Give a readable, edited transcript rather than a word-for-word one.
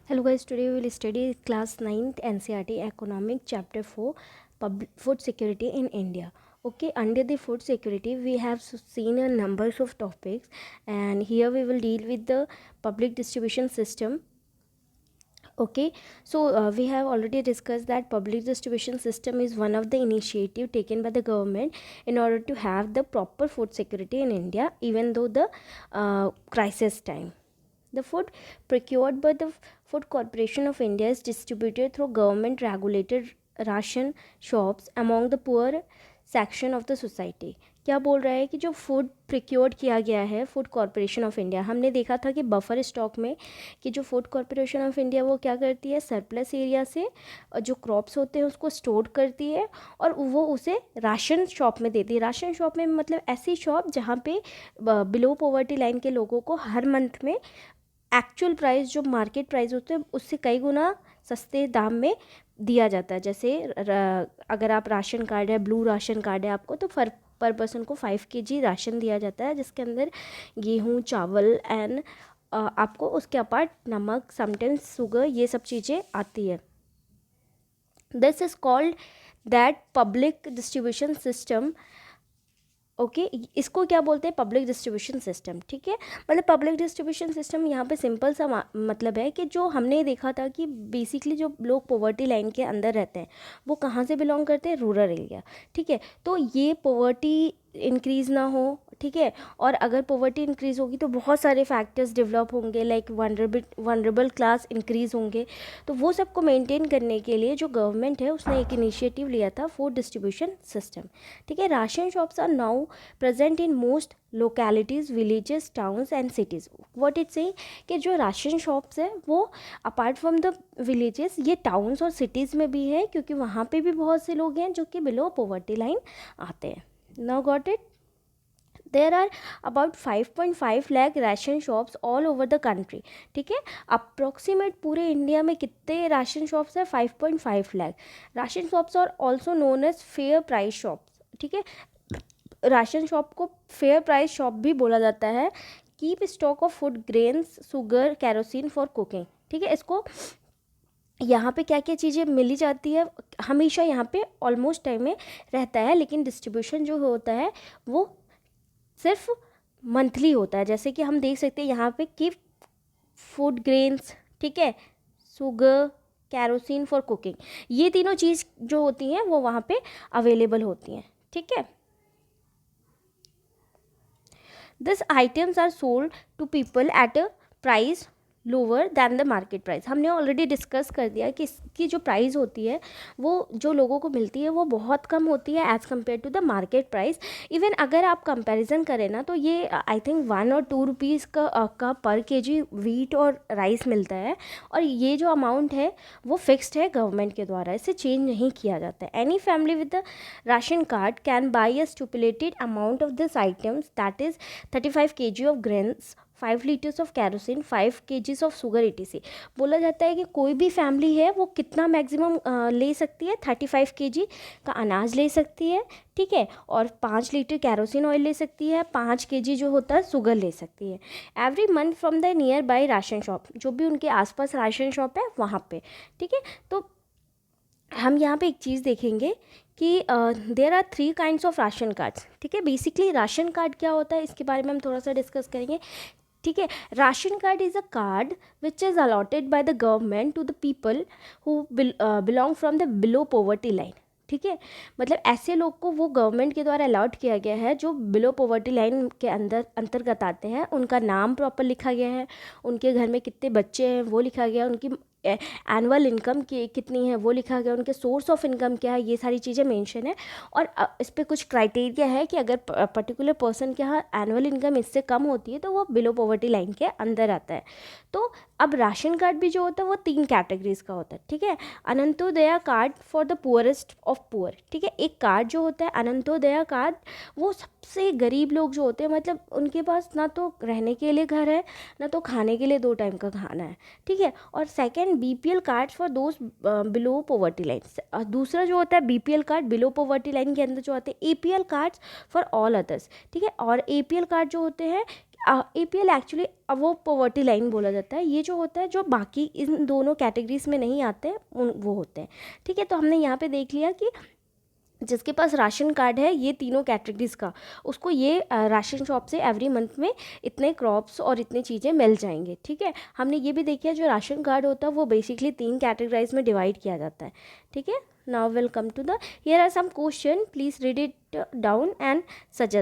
Hello guys, today we will study class 9th NCERT Economic Chapter 4 Food Security in India. Okay, under the food security we have seen a numbers of topics, and here we will deal with the public distribution system. Okay, so we have already discussed that public distribution system is one of the initiative taken by the government in order to have the proper food security in India, even though the crisis time. The food procured by the Food Corporation of India is distributed through government regulated ration shops among the poor section of the society. क्या बोल रहा है कि जो food procured किया गया है food corporation of India, हमने देखा था कि बफर स्टॉक में कि जो फूड कॉरपोरेशन ऑफ इंडिया वो क्या करती है, सरप्लस एरिया से जो क्रॉप्स होते हैं उसको स्टोर करती है और वो उसे राशन शॉप में देती है. राशन शॉप में मतलब ऐसी शॉप जहाँ पे बिलो पॉवर्टी लाइन के लोगों को हर मंथ में एक्चुअल प्राइस जो मार्केट प्राइस होते हैं उससे कई गुना सस्ते दाम में दिया जाता है. जैसे अगर आप राशन कार्ड है, ब्लू राशन कार्ड है आपको, तो पर पर्सन को 5 kg राशन दिया जाता है जिसके अंदर गेहूँ, चावल एंड आपको उसके अपार्ट नमक, समटाइम्स शुगर, ये सब चीज़ें आती है. This is called that public distribution system. Okay इसको क्या बोलते हैं, पब्लिक डिस्ट्रीब्यूशन सिस्टम. ठीक है, मतलब पब्लिक डिस्ट्रीब्यूशन सिस्टम यहाँ पे सिंपल सा मतलब है कि जो हमने देखा था कि बेसिकली जो लोग पॉवर्टी लाइन के अंदर रहते हैं वो कहाँ से बिलोंग करते हैं, रूरल एरिया. ठीक है, तो ये पॉवर्टी इंक्रीज़ ना हो. ठीक है, और अगर पॉवर्टी इंक्रीज़ होगी तो बहुत सारे फैक्टर्स डेवलप होंगे, लाइक वनरेबल क्लास इंक्रीज़ होंगे. तो वो सबको मेंटेन करने के लिए जो गवर्नमेंट है उसने एक इनिशिएटिव लिया था, फूड डिस्ट्रीब्यूशन सिस्टम. ठीक है, ration shops are now present in most localities, villages, towns and cities. What it say कि जो राशन शॉप्स है वो अपार्ट फ्रॉम द विलेजेस ये टाउन्स और सिटीज़ में भी है, क्योंकि वहाँ पे भी बहुत से लोग हैं जो कि बिलो पॉवर्टी लाइन आते हैं. Now got it. There are about 5.5 lakh ration shops all over the country. ठीक है, अप्रॉक्सीमेट पूरे इंडिया में कितने राशन शॉप्स है, 5.5 lakh. Ration shops are also known as fair price shops. ठीक है, राशन शॉप को फेयर प्राइस शॉप भी बोला जाता है. Keep stock of food, grains, sugar, kerosene for cooking. ठीक है, इसको यहाँ पे क्या क्या चीज़ें मिली जाती है, हमेशा यहाँ पे ऑलमोस्ट टाइम में रहता है, लेकिन डिस्ट्रीब्यूशन जो होता है वो सिर्फ मंथली होता है. जैसे कि हम देख सकते हैं यहाँ पे कि फूड ग्रेन्स, ठीक है, शुगर, कैरोसिन फॉर कुकिंग, ये तीनों चीज़ जो होती हैं वो वहाँ पे अवेलेबल होती हैं. ठीक है, this items are sold to people at a price lower than the market price. हमने ऑलरेडी डिस्कस कर दिया कि इसकी जो प्राइस होती है वो जो लोगों को मिलती है वो बहुत कम होती है as compare to the market price. Even अगर आप कंपैरिजन करें ना तो ये आई थिंक 1 और 2 रुपीज़ का पर केजी वीट और राइस मिलता है, और ये जो अमाउंट है वो फिक्स्ड है गवर्नमेंट के द्वारा, इसे चेंज नहीं किया जाता है. Any family with the ration card can buy a stipulated amount of this items, that is 35 kg of grains, 5 liters of kerosene, 5 kgs of sugar, etc. बोला जाता है कि कोई भी फैमिली है वो कितना मैक्सिमम ले सकती है, 35 kg का अनाज ले सकती है. ठीक है, और 5 लीटर कैरोसिन ऑयल ले सकती है, 5 kg जो होता है शुगर ले सकती है. Every month from the near by ration shop, जो भी उनके आसपास राशन शॉप है वहाँ पे. ठीक है, तो हम यहाँ पे एक चीज़ देखेंगे कि there are 3 kinds of ration cards. ठीक है, बेसिकली राशन कार्ड क्या होता है इसके बारे में हम थोड़ा सा डिस्कस करेंगे. ठीक है, ration card is a card which is allotted by the government to the people who belong from the below poverty line. ठीक है, मतलब ऐसे लोग को वो गवर्नमेंट के द्वारा अलॉट किया गया है जो बिलो पॉवर्टी लाइन के अंतर्गत आते हैं. उनका नाम प्रॉपर लिखा गया है, उनके घर में कितने बच्चे हैं वो लिखा गया, उनकी एनुअल इनकम की कितनी है वो लिखा गया, उनके सोर्स ऑफ इनकम क्या है, ये सारी चीज़ें मेंशन है. और इस पर कुछ क्राइटेरिया है कि अगर पर्टिकुलर पर्सन के यहाँ एनुअल इनकम इससे कम होती है तो वो बिलो पॉवर्टी लाइन के अंदर आता है. तो अब राशन कार्ड भी जो होता है वो 3 कैटेगरीज का होता है. ठीक है, Antyodaya card for the poorest of poor. ठीक है, एक कार्ड जो होता है अनंतोदया कार्ड, वो सबसे गरीब लोग जो होते हैं, मतलब उनके पास ना तो रहने के लिए घर है ना तो खाने के लिए 2 टाइम का खाना है. ठीक है, और second and BPL cards for those below poverty line. दूसरा जो होता है BPL card below poverty line के अंदर जो आते हैं APL cards for all others, ठीक है। और APL कार्ड जो होते हैं APL एक्चुअली वो पॉवर्टी लाइन बोला जाता है। ये जो होता है जो बाकी इन दोनों कैटेगरीज में नहीं आते हैं वो होते हैं, ठीक है। तो हमने यहाँ पे देख लिया कि जिसके पास राशन कार्ड है ये तीनों कैटेगरीज का, उसको ये राशन शॉप से एवरी मंथ में इतने क्रॉप्स और इतनी चीज़ें मिल जाएंगे, ठीक है। हमने ये भी देखा जो राशन कार्ड होता है वो बेसिकली 3 कैटेगराइज में डिवाइड किया जाता है, ठीक है। Now will come to the here are some question, please read it down and suggest.